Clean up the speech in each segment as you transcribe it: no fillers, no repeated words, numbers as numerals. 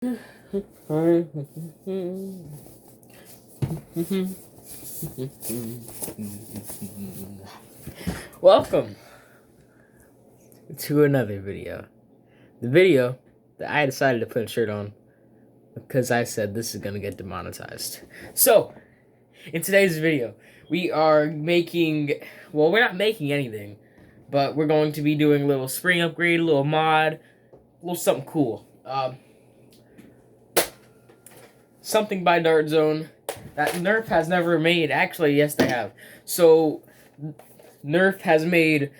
Welcome to another video. The video that I decided to put a shirt on because I said this is gonna get demonetized. So, in today's video, we are making, well, we're not making anything, but we're going to be doing a little spring upgrade, a little mod, a little something cool. Something by Dart Zone that Nerf has never made. Actually, yes, they have. So, Nerf has made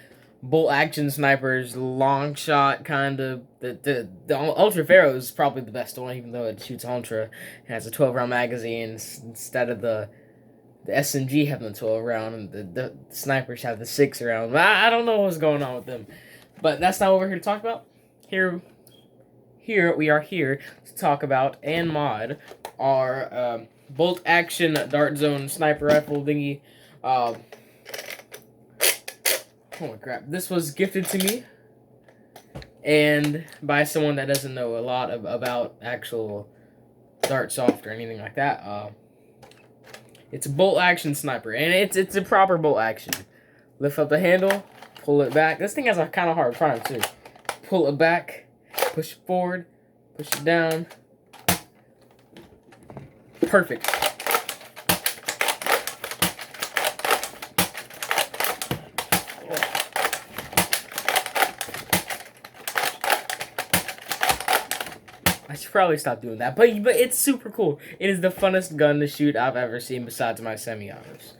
bolt action snipers, long shot kind of. The Ultra Pharaoh is probably the best one, even though it shoots Ultra. It has a 12-round magazine instead of the SMG having the 12 round, and the snipers have the 6 round. I don't know what's going on with them, but that's not what we're here to talk about. Here we are here to talk about and mod our bolt action Dart Zone sniper rifle thingy. Oh my crap! This was gifted to me, and by someone that doesn't know a lot about actual Dart soft or anything like that. It's a bolt action sniper, and it's a proper bolt action. Lift up the handle, pull it back. This thing has a kind of hard prime too. Pull it back, push it forward, push it down. Perfect. I should probably stop doing that, but it's super cool. It is the funnest gun to shoot I've ever seen besides my semi-autos.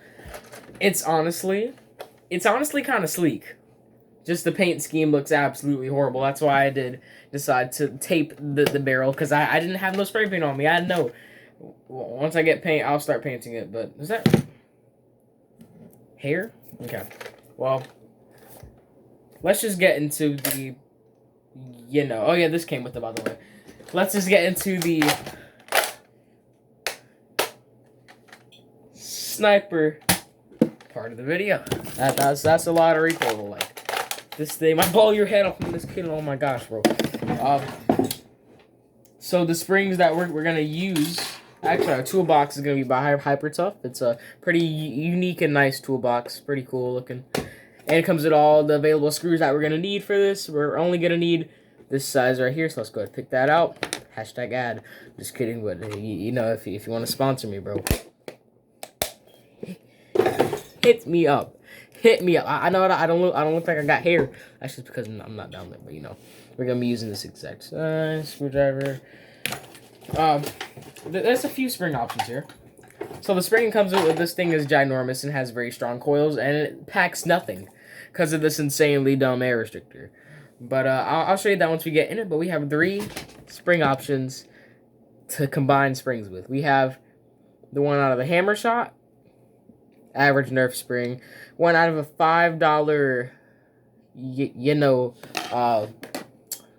It's honestly kind of sleek. Just the paint scheme looks absolutely horrible. That's why I did decide to tape the barrel, because I didn't have no spray paint on me. I know once I get paint, I'll start painting it. But is that hair? Okay. Well, let's just get into the, oh yeah, this came with it, by the way. Let's just get into the sniper part of the video. That's a lot of recoil. Like, this thing might blow your head off from this kid. Oh my gosh, bro. So the springs that we're gonna use, actually our toolbox is gonna be by Hyper Tough. It's a pretty unique and nice toolbox, pretty cool looking, and it comes with all the available screws that we're gonna need for this. We're only gonna need this size right here, so let's go ahead and pick that out. Hashtag ad. Just kidding, but you know, if you want to sponsor me, bro, hit me up. Hit me up. I know I don't look like I got hair. That's just because I'm not down there, but you know, we're gonna be using this exact size screwdriver. There's a few spring options here. So the spring comes with this thing is ginormous and has very strong coils, and it packs nothing because of this insanely dumb air restrictor. But I'll show you that once we get in it. But we have 3 spring options to combine springs with. We have the one out of the hammer shot, average Nerf spring, one out of a $5,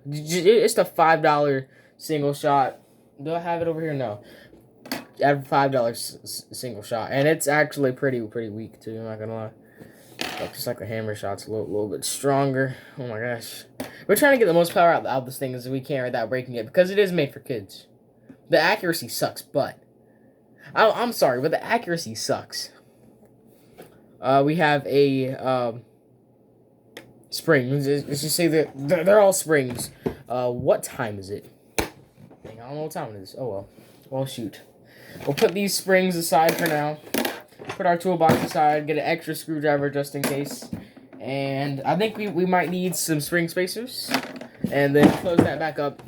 it's the $5 single shot. Do I have it over here? No. Out of $5 single shot, and it's actually pretty weak too. I'm not gonna lie. Just like the hammer shot's a little bit stronger. Oh my gosh. We're trying to get the most power out of this thing as we can without breaking it, because it is made for kids. The accuracy sucks, but I'm sorry, but the accuracy sucks. We have a spring. Let's just say that they're all springs. What time is it? Dang, I don't know what time it is. Oh well. Well, shoot. We'll put these springs aside for now. Put our toolbox aside, get an extra screwdriver just in case. And I think we might need some spring spacers. And then close that back up.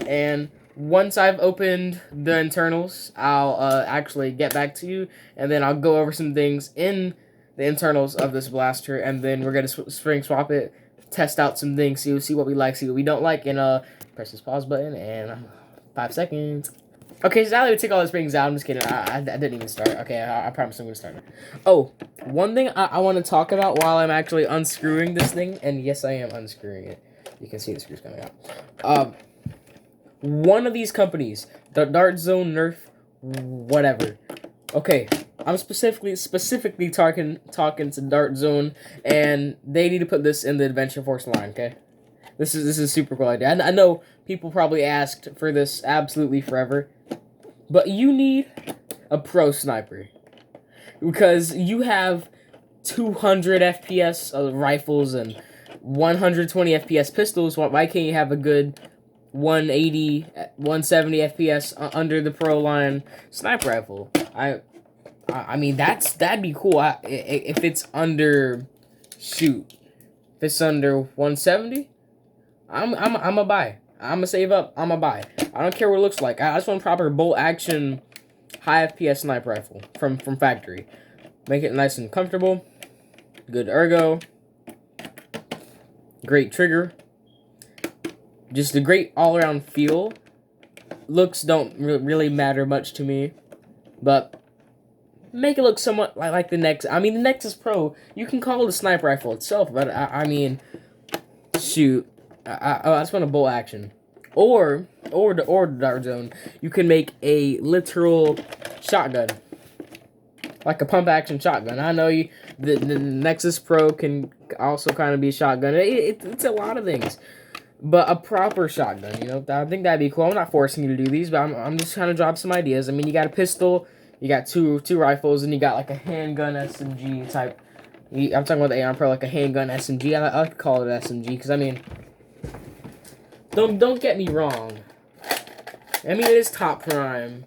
And once I've opened the internals, I'll actually get back to you. And then I'll go over some things in the internals of this blaster. And then we're going to spring swap it, test out some things, see what we like, see what we don't like. And press this pause button and 5 seconds. Okay, so now that we take all the springs out, I'm just kidding. I didn't even start. Okay, I promise I'm going to start. Oh, one thing I want to talk about while I'm actually unscrewing this thing, and yes, I am unscrewing it. You can see the screws coming out. One of these companies, the Dart Zone, Nerf, whatever. Okay, I'm specifically talking to Dart Zone, and they need to put this in the Adventure Force line, okay? This is a super cool idea. I know people probably asked for this absolutely forever, but you need a pro sniper because you have 200 FPS rifles and 120 FPS pistols. Why can't you have a good 180, 170 FPS under the pro line sniper rifle? I mean that'd be cool. If it's under, shoot, if it's under 170, I'm a buy. I'm gonna save up. I'm a buy. I don't care what it looks like. I just want proper bolt action, high FPS sniper rifle from factory. Make it nice and comfortable. Good ergo. Great trigger. Just a great all around feel. Looks don't really matter much to me, but make it look somewhat like the Nexus. I mean, the Nexus Pro, you can call it a sniper rifle itself, but I mean, shoot, I just want a bolt action, or the Dart Zone. You can make a literal shotgun, like a pump action shotgun. I know the Nexus Pro can also kind of be a shotgun. It's a lot of things. But a proper shotgun, you know, I think that'd be cool. I'm not forcing you to do these, but I'm just trying to drop some ideas. I mean, you got a pistol, you got two rifles, and you got like a handgun SMG type. I'm talking about the AR Pro, like a handgun SMG. I like to call it SMG because I mean, don't get me wrong. I mean, it is top prime,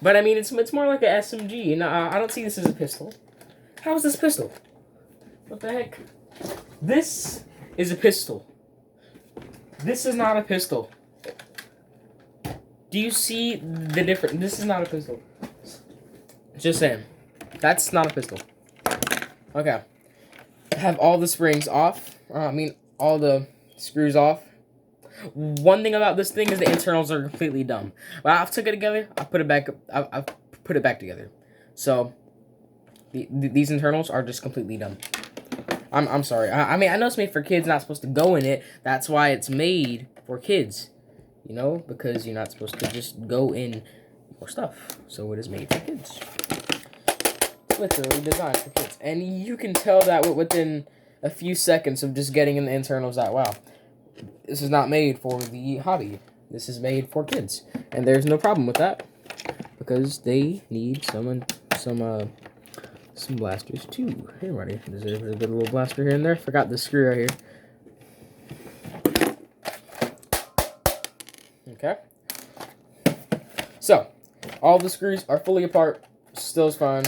but I mean, it's more like a SMG. And I don't see this as a pistol. How is this pistol? What the heck? This is a pistol. This is not a pistol. Do you see the difference? This is not a pistol. Just saying. That's not a pistol. Okay. Have all the springs off. I mean, all the screws off. One thing about this thing is the internals are completely dumb. When I took it together, I put it back. I put it back together. So these internals are just completely dumb. I'm sorry. I mean, I know it's made for kids, not supposed to go in it. That's why it's made for kids. You know, because you're not supposed to just go in your stuff. So it is made for kids. It's literally designed for kids. And you can tell that within a few seconds of just getting in the internals that, wow, this is not made for the hobby. This is made for kids. And there's no problem with that. Because they need some blasters too. Hey, buddy. There's a good little blaster here and there. Forgot the screw right here. Okay. So, all the screws are fully apart. Still is fine.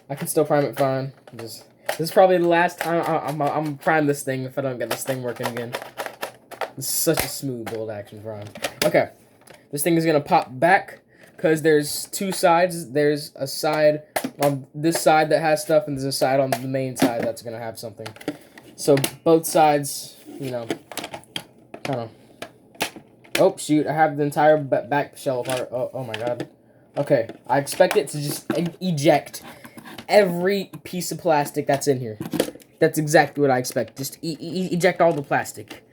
I can still prime it fine. This is probably the last time I'm prime this thing if I don't get this thing working again. This is such a smooth bolt action prime. Okay. This thing is gonna pop back because there's two sides. There's a side on this side that has stuff, and there's a side on the main side that's gonna have something. So both sides, you know, kind of. Oh shoot! I have the entire back shell apart. Oh my god. Okay, I expect it to just eject every piece of plastic that's in here. That's exactly what I expect. Just eject all the plastic.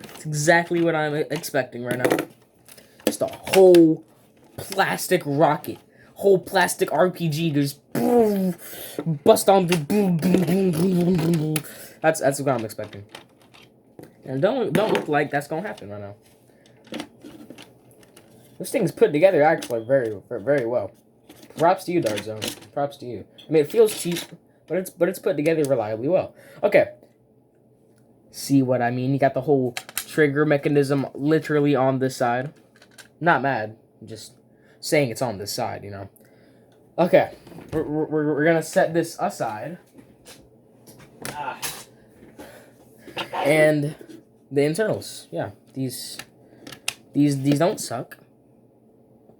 That's exactly what I'm expecting right now. Just a whole plastic rocket. Whole plastic RPG just boom, bust on the boom, boom, boom, boom, boom, boom. That's what I'm expecting. And don't look like that's gonna happen right now. This thing's put together actually very well. Props to you, Dart Zone. Props to you. I mean, it feels cheap, but it's put together reliably well. Okay. See what I mean? You got the whole trigger mechanism literally on this side. Not mad, just saying it's on this side, you know. Okay, we're gonna set this aside. And the internals, yeah, these don't suck,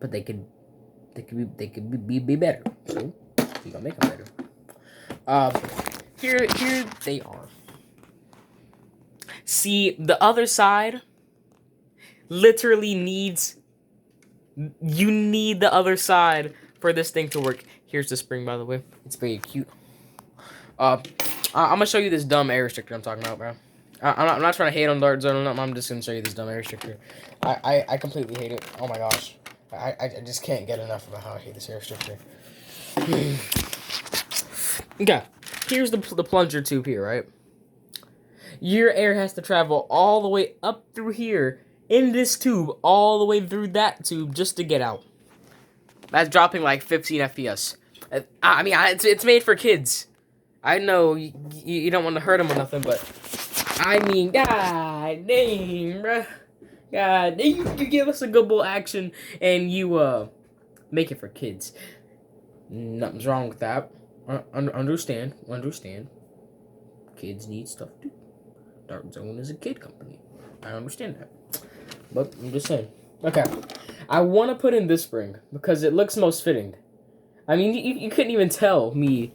but they could be better. So we gonna make them better. Here they are. See, the other side literally needs. You need the other side for this thing to work. Here's the spring, by the way. It's very cute. I'm gonna show you this dumb air restrictor I'm talking about, bro. I'm not trying to hate on Dart Zone. I'm just gonna show you this dumb air restrictor. I completely hate it. Oh my gosh. I just can't get enough about how I hate this air restrictor. Okay. Here's the plunger tube here, right? Your air has to travel all the way up through here in this tube, all the way through that tube just to get out. That's dropping like 15 FPS. I mean, it's made for kids. I know you don't want to hurt them or nothing, but I mean, god dang, bruh. God, you give us a good bull action and you make it for kids. Nothing's wrong with that. Understand. Kids need stuff too. Dark Zone is a kid company. I understand that. But I'm just saying. Okay. I want to put in this spring because it looks most fitting. I mean, you couldn't even tell me,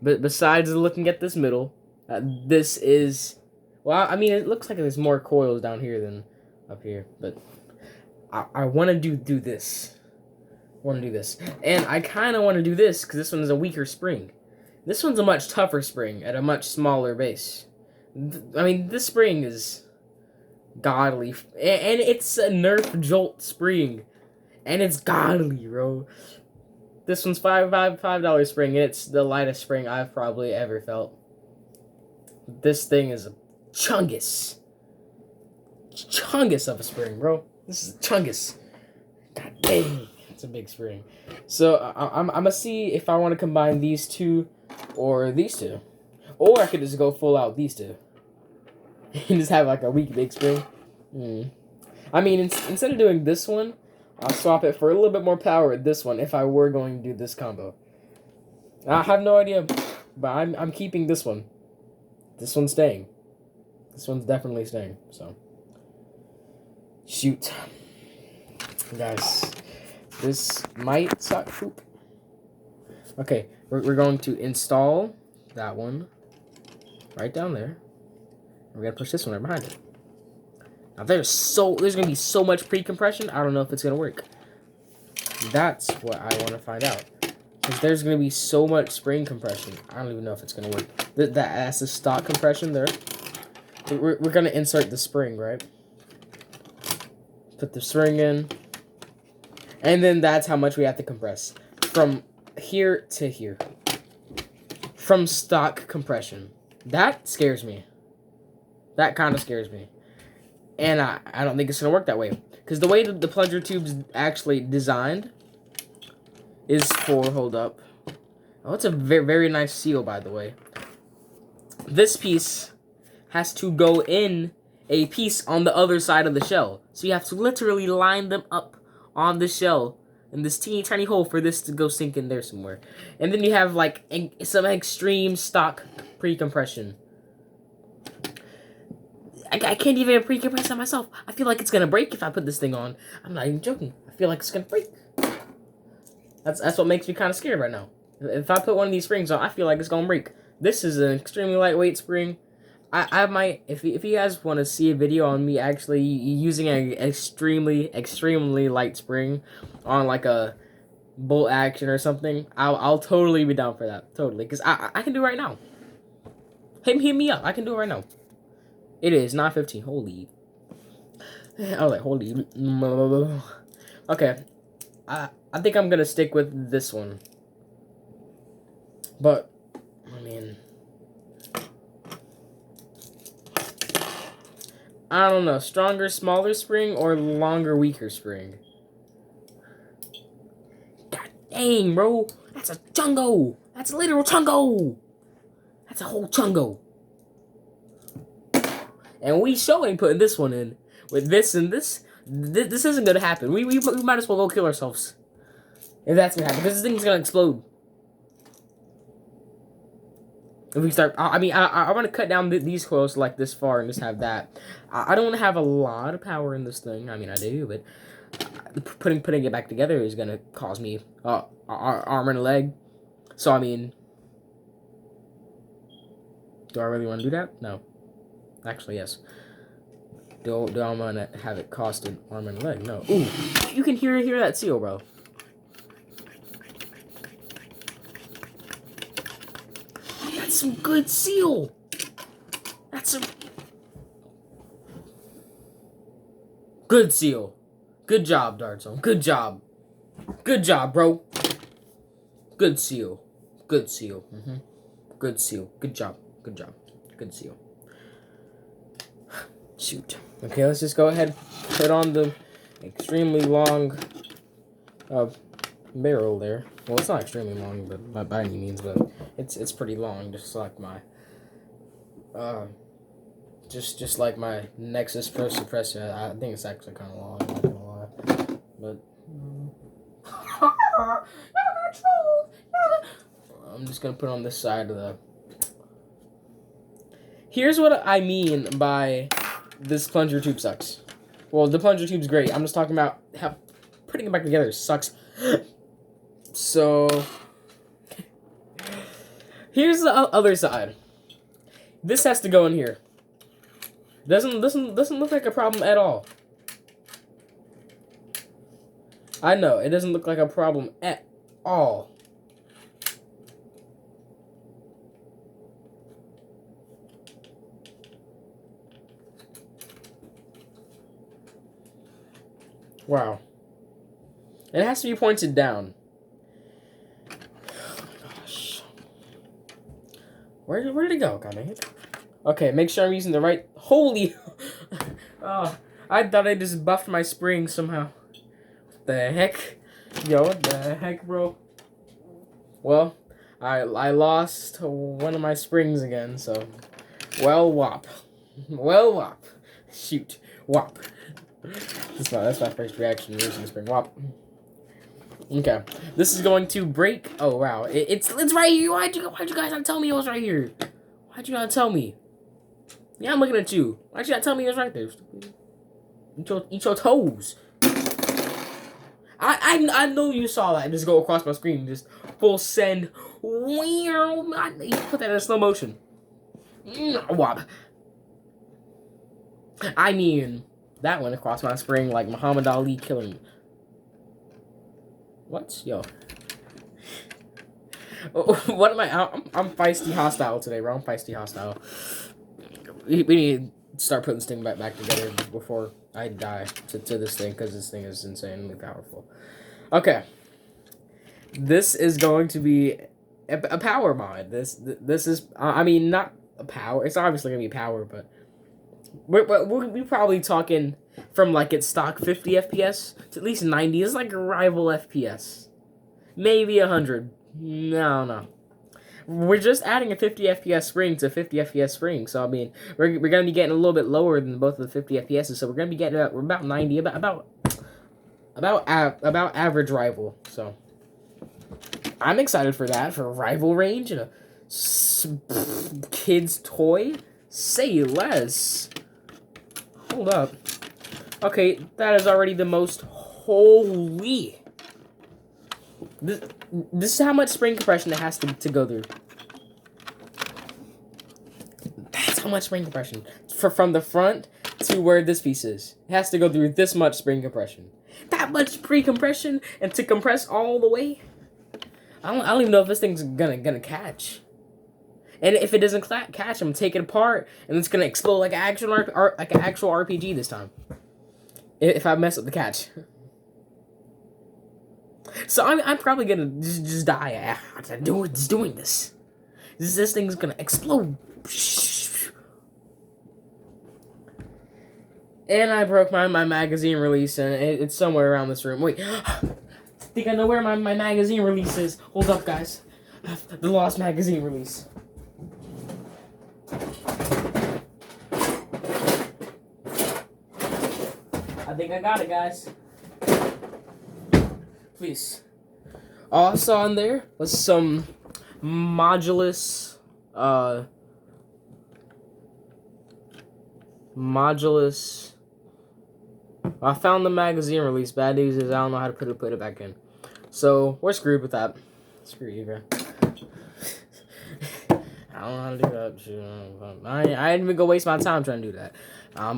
but besides looking at this middle, this is, well, I mean, it looks like there's more coils down here than up here, but I want to do this. And I kind of want to do this because this one is a weaker spring. This one's a much tougher spring at a much smaller base. I mean, this spring is godly, and it's a Nerf Jolt spring, and it's godly, bro. This one's $5 spring, and it's the lightest spring I've probably ever felt. This thing is a chungus of a spring, bro. This is a chungus. God dang, it's a big spring. So I'm gonna see if I want to combine these two or these two, or I could just go full out these two and just have like a weak big spring. I mean, instead of doing this one, I'll swap it for a little bit more power with this one if I were going to do this combo. I have no idea, but I'm keeping this one. This one's staying. This one's definitely staying. So, shoot, guys, this might suck. Poop. Okay, we're going to install that one right down there. We're gonna push this one right behind it. Now there's gonna be so much pre-compression. I don't know if it's gonna work. That's what I want to find out. Because there's gonna be so much spring compression. I don't even know if it's gonna work. That's the stock compression there. We're gonna insert the spring, right? Put the spring in, and then that's how much we have to compress from here to here. From stock compression. That scares me. That kind of scares me. And I don't think it's going to work that way. Because the way that the plunger tube's actually designed is for, hold up. Oh, it's a very, very nice seal, by the way. This piece has to go in a piece on the other side of the shell. So you have to literally line them up on the shell in this teeny tiny hole for this to go sink in there somewhere. And then you have like some extreme stock pre-compression. I can't even pre-compress it myself. I feel like it's gonna break if I put this thing on. I'm not even joking. I feel like it's gonna break. That's what makes me kind of scared right now. If I put one of these springs on, I feel like it's gonna break. This is an extremely lightweight spring. I might, if you guys want to see a video on me actually using an extremely light spring on like a bolt action or something, I'll totally be down for that. Totally, because I can do it right now. Hit me up. I can do it right now. It is 9:15. Holy. I was like, holy. Okay. I think I'm gonna stick with this one. But, I mean, I don't know. Stronger, smaller spring or longer, weaker spring? God dang, bro. That's a chungo. That's a literal chungo. That's a whole chungo. And we sure ain't putting this one in. With this and this, this isn't gonna happen. We might as well go kill ourselves. If that's gonna happen. Because this thing's gonna explode. If we start, I mean, I want to cut down these coils like this far and just have that. I don't want to have a lot of power in this thing. I mean, I do, but putting it back together is gonna cause me arm and a leg. So I mean, do I really want to do that? No. Actually, yes. Do I want to have it cost an arm and a leg? No. Ooh, you can hear that seal, bro. That's some good seal. That's some good seal. Good job, Dark Zone. Good job. Good job, bro. Good seal. Good seal. Good seal. Good job. Good job. Good seal. Shoot. Okay, let's just go ahead, put on the extremely long barrel there. Well, it's not extremely long, but not by any means, but it's pretty long, just like my just like my Nexus Pro suppressor. I think it's actually kind of long. I'm not gonna lie, but I'm just gonna put on this side of the. Here's what I mean by this plunger tube sucks. Well, the plunger tube's great. I'm just talking about how putting it back together sucks. So here's the other side. This has to go in here. Doesn't look like a problem at all. I know it doesn't look like a problem at all. Wow. It has to be pointed down. Oh my gosh. Where did it go, goddammit? Okay, make sure I'm using the right. Holy. Oh, I thought I just buffed my spring somehow. What the heck? Yo, what the heck, bro? Well, I lost one of my springs again, so. Well, whop. Well, whop. Shoot. Whop. That's my first reaction using the spring. Whop. Okay. This is going to break. Oh, wow. It's right here. Why'd you guys not tell me it was right here? Why'd you not tell me? Yeah, I'm looking at you. Why'd you not tell me it was right there? Eat your toes. I know you saw that just go across my screen. Just full send. You put that in slow motion. Whop. I mean, that went across my screen like Muhammad Ali killing me. What? Yo. What am I? I'm feisty hostile today, bro. I'm feisty hostile. We need to start putting this thing back together before I die to this thing, because this thing is insanely powerful. Okay. This is going to be a power mod. This is, I mean, not a power. It's obviously going to be power, but we're probably talking from like its stock 50 FPS to at least 90. It's like a rival FPS. Maybe 100. No. We're just adding a 50 FPS spring to 50 FPS spring. So, I mean, we're going to be getting a little bit lower than both of the 50 FPSs. So, we're going to be getting we're about 90, about average rival. So, I'm excited for that, for rival range and a kid's toy. Say less. Hold up. Okay, that is already the most holy. This is how much spring compression it has to go through. That's how much spring compression. From the front to where this piece is. It has to go through this much spring compression. That much pre-compression and to compress all the way? I don't even know if this thing's gonna catch. And if it doesn't catch, I'm taking it apart and it's gonna explode like an actual RPG this time. If I mess up the catch. So I'm probably gonna just die after doing this. This thing's gonna explode. And I broke my magazine release, and it's somewhere around this room. Wait, I think I know where my magazine release is. Hold up, guys. The lost magazine release. I think I got it, guys. Please. All I saw in there was some modulus, I found the magazine release. Bad news is I don't know how to put it back in. So, we're screwed with that. Screw you, bro. I don't know how to do that. I ain't even gonna waste my time trying to do that.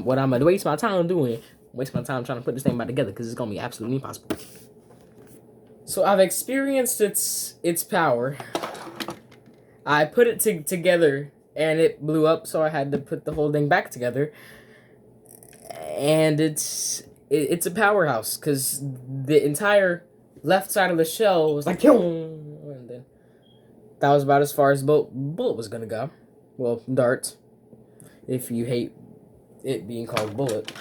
What I'm gonna waste my time doing, waste my time trying to put this thing back together, because it's gonna be absolutely impossible. So I've experienced its power. I put it together and it blew up, so I had to put the whole thing back together. And it's a powerhouse, because the entire left side of the shell was like, and then that was about as far as bullet was gonna go. Well, dart. If you it being called bullet.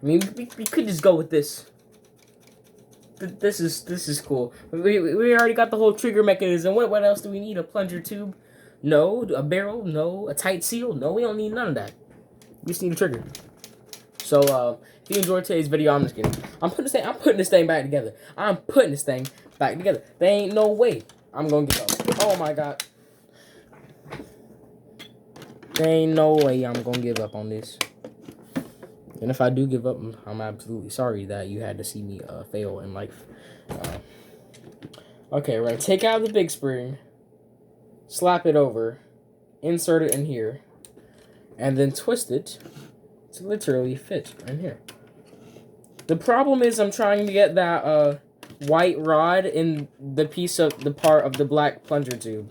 I mean, we could just go with this. This is cool. We already got the whole trigger mechanism. What else do we need? A plunger tube? No. A barrel? No. A tight seal? No. We don't need none of that. We just need a trigger. So if you enjoyed today's video, I'm just kidding. I'm putting this thing back together. I'm putting this thing back together. There ain't no way I'm gonna give up. Oh my god. There ain't no way I'm gonna give up on this. And if I do give up, I'm absolutely sorry that you had to see me fail in life. Okay, we're gonna take out the big spring, slap it over, insert it in here, and then twist it to literally fit in here. The problem is I'm trying to get that white rod in the part of the black plunger tube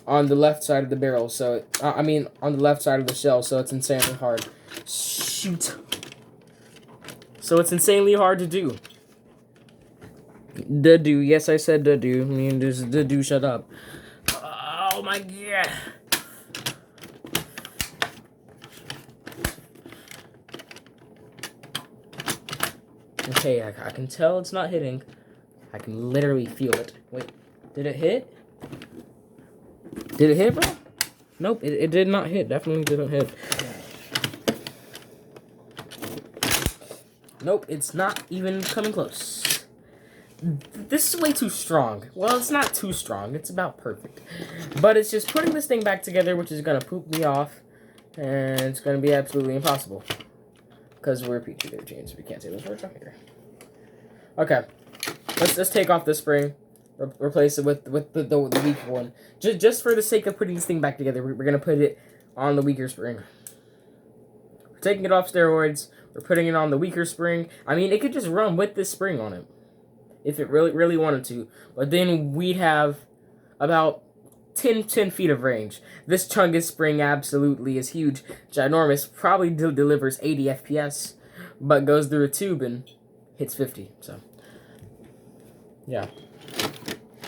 on the left side of the barrel. So I mean on the left side of the shell. So it's insanely hard. Shoot. So it's insanely hard to do. Do. Yes, I said do. I mean, just do. Shut up. Oh my god. Okay, I can tell it's not hitting. I can literally feel it. Wait, did it hit? Did it hit, bro? Nope, it did not hit. Definitely didn't hit. Nope, it's not even coming close. This is way too strong. Well, it's not too strong. It's about perfect. But it's just putting this thing back together, which is going to poop me off. And it's going to be absolutely impossible. Because we're Petri Jeans. We can't say those words on here. Okay. Let's take off the spring. Replace it with the weaker one. Just for the sake of putting this thing back together, we're going to put it on the weaker spring. We're taking it off steroids. We're putting it on the weaker spring. I mean, it could just run with this spring on it. If it really wanted to. But then we'd have about 10 feet of range. This Chungus spring absolutely is huge. Ginormous. Probably delivers 80 FPS. But goes through a tube and hits 50. So, yeah.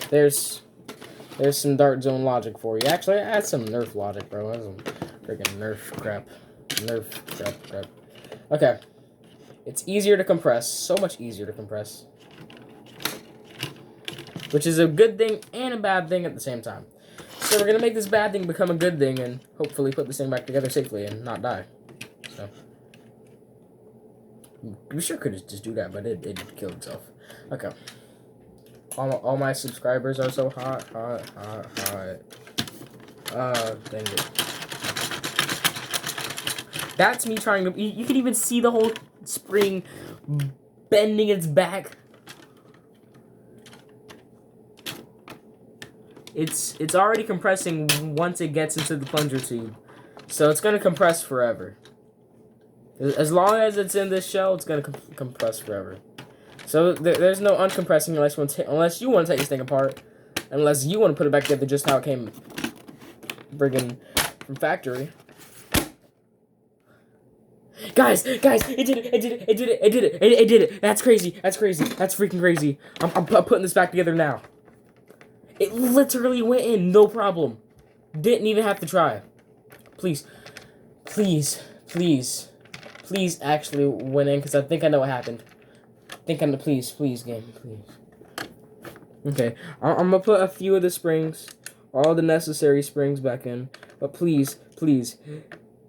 There's some Dart Zone logic for you. Actually, I had some Nerf logic, bro. That's some freaking Nerf crap. Crap. Okay. It's easier to compress. So much easier to compress. Which is a good thing and a bad thing at the same time. So we're going to make this bad thing become a good thing and hopefully put this thing back together safely and not die. So. We sure could just do that, but it killed itself. Okay. All my subscribers are so hot. Dang it. That's me trying to... You can even see the whole spring bending its back. It's already compressing once it gets into the plunger tube. So it's going to compress forever. As long as it's in this shell, it's going to compress forever. So there's no uncompressing unless you want to take this thing apart. Unless you want to put it back together just how it came friggin' from factory. Guys, it did it. That's crazy. That's freaking crazy. I'm putting this back together now. It literally went in, no problem. Didn't even have to try. Please actually went in, because I think I know what happened. Please, game, please. Okay, I'm gonna put a few of the springs, all the necessary springs back in, but please,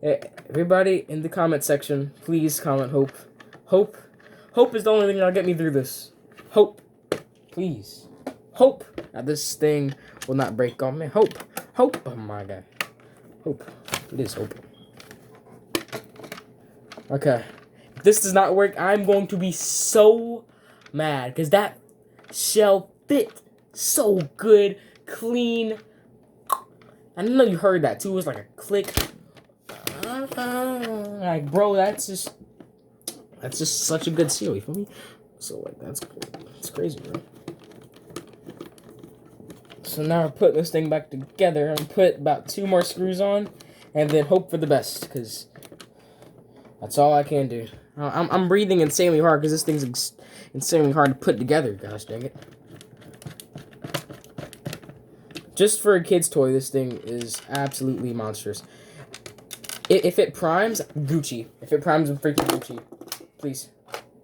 everybody in the comment section, please comment hope. Hope is the only thing that'll get me through this. Hope, please. Hope that this thing will not break on me. Hope, oh my god. Hope, it is hope. Okay. If this does not work, I'm going to be so mad. Because that shell fit so good, clean. I know you heard that too. It was like a click. Like, bro, that's just such a good seal, you feel me? So, like, that's crazy, bro. So now we're putting this thing back together. I'm put about 2 more screws on. And then hope for the best. Because that's all I can do. I'm breathing insanely hard because this thing's insanely hard to put together. Gosh dang it. Just for a kid's toy, this thing is absolutely monstrous. If it primes, Gucci. If it primes, I'm freaking Gucci. Please.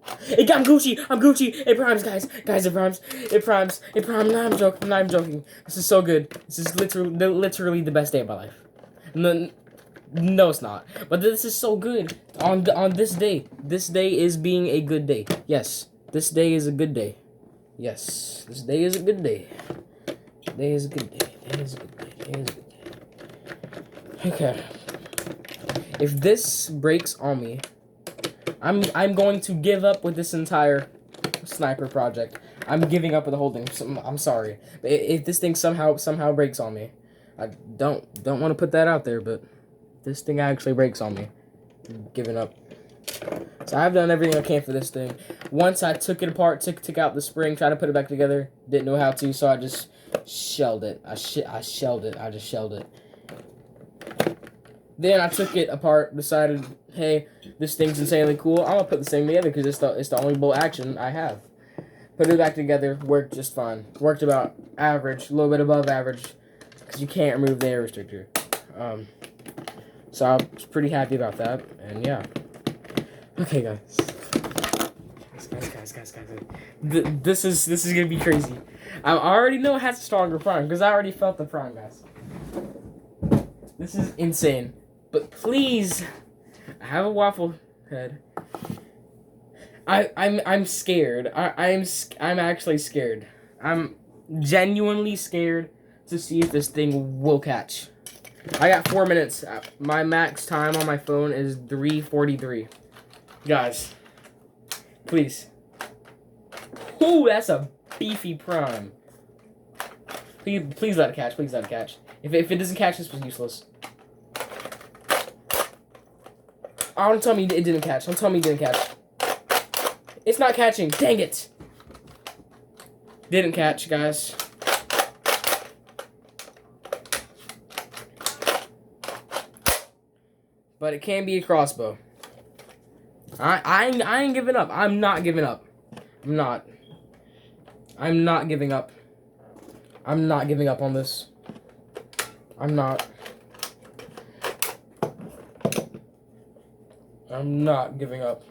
I'm Gucci. I'm Gucci. It primes, guys. Guys, it primes. It primes. It primes. No, I'm joking. No, I'm joking. This is so good. This is literally the best day of my life. No, no, it's not. But this is so good. On this day. This day is being a good day. Yes. This day is a good day. Yes. This day is a good day. Today is a good day. Today is a good day. Today is a good day. Okay. If this breaks on me, I'm going to give up with this entire sniper project. I'm giving up with the whole thing. I'm sorry. But if this thing somehow breaks on me, I don't want to put that out there, but this thing actually breaks on me, I'm giving up. So I've done everything I can for this thing. Once I took it apart, took out the spring, tried to put it back together, didn't know how to, so I just shelled it. I shelled it. I just shelled it. Then I took it apart, decided, hey, this thing's insanely cool. I'm gonna put this thing together because it's the only bolt action I have. Put it back together, worked just fine. Worked about average, a little bit above average, because you can't remove the air restrictor. So I was pretty happy about that, and yeah. Okay, guys. Guys. This is gonna be crazy. I already know it has a stronger prime because I already felt the prime, guys. This is insane. But please, I have a waffle head. I'm scared. I'm actually scared. I'm genuinely scared to see if this thing will catch. I got 4 minutes. My max time on my phone is 3:43. Guys, please. Ooh, that's a beefy prime. Please let it catch. Please let it catch. If it doesn't catch, this was useless. Oh, don't tell me it didn't catch. Don't tell me it didn't catch. It's not catching. Dang it. Didn't catch, guys. But it can be a crossbow. I ain't giving up. I'm not giving up. I'm not giving up. I'm not giving up on this. I'm not giving up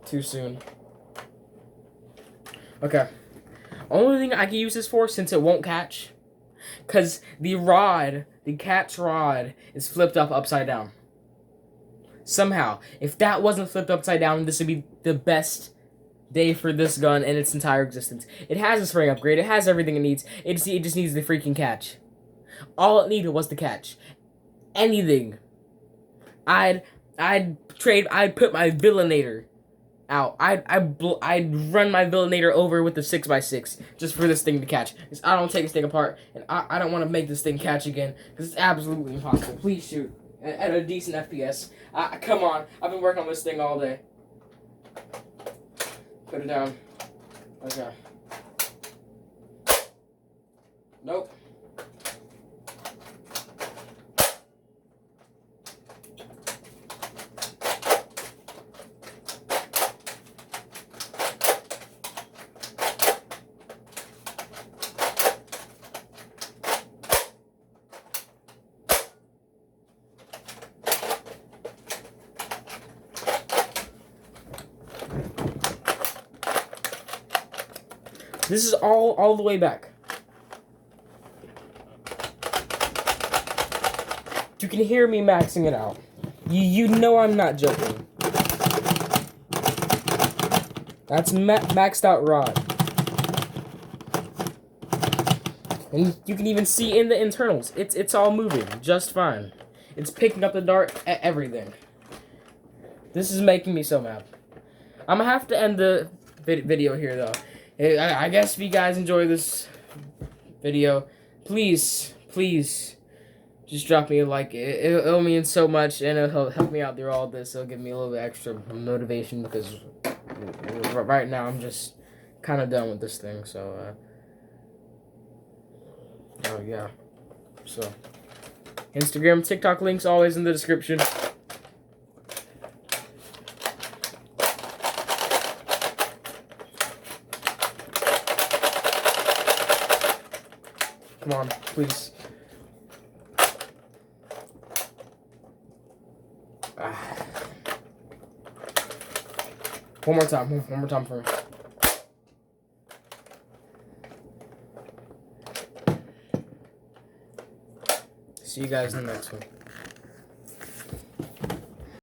too soon. Okay. Only thing I can use this for, since it won't catch, because the catch rod, is flipped up upside down. Somehow, if that wasn't flipped upside down, this would be the best day for this gun in its entire existence. It has a spring upgrade. It has everything it needs. It just needs the freaking catch. All it needed was the catch. Anything. I'd put my Villainator out. I'd run my Villainator over with the 6x6 just for this thing to catch. Because I don't take this thing apart, and I don't want to make this thing catch again because it's absolutely impossible. Please shoot at a decent FPS. Come on, I've been working on this thing all day. Put it down. Okay. Nope. This is all the way back. You can hear me maxing it out. You know I'm not joking. That's maxed out rod. And you can even see in the internals, it's all moving just fine. It's picking up the dart at everything. This is making me so mad. I'm gonna have to end the video here though. I guess if you guys enjoy this video, please just drop me a like. It'll mean so much, and it'll help me out through all this. It'll give me a little bit extra motivation because right now I'm just kind of done with this thing. So, oh yeah. So, Instagram, TikTok links always in the description. Come on, please. One more time. One more time for me. See you guys in the next one.